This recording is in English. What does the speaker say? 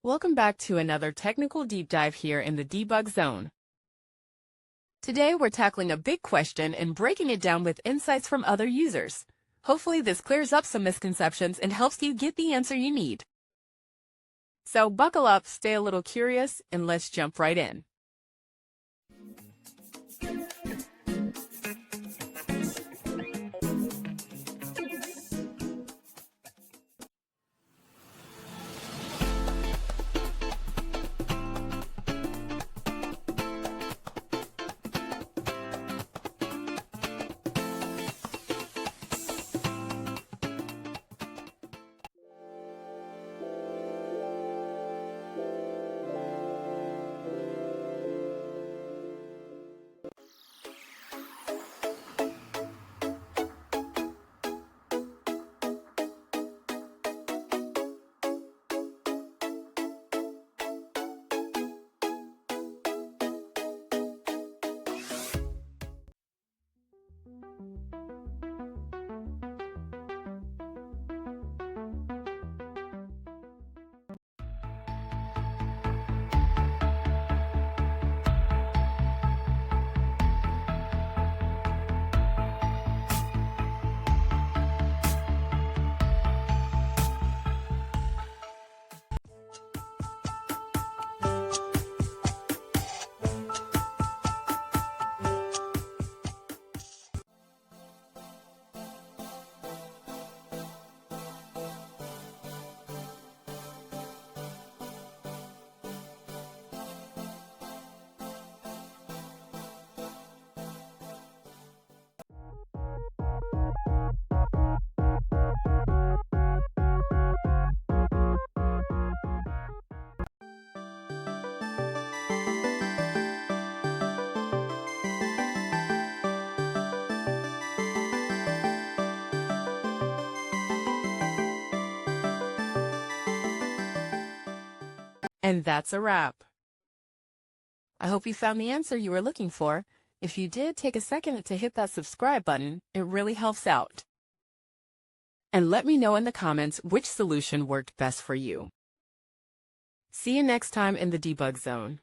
Welcome back to another technical deep dive here in the debug zone. Today we're tackling a big question and breaking it down with insights from other users. Hopefully this clears up some misconceptions and helps you get the answer you need. So buckle up, stay a little curious, and let's jump right in. And that's a wrap. I hope you found the answer you were looking for. If you did, take a second to hit that subscribe button. It really helps out. And let me know in the comments which solution worked best for you. See you next time in the debug zone.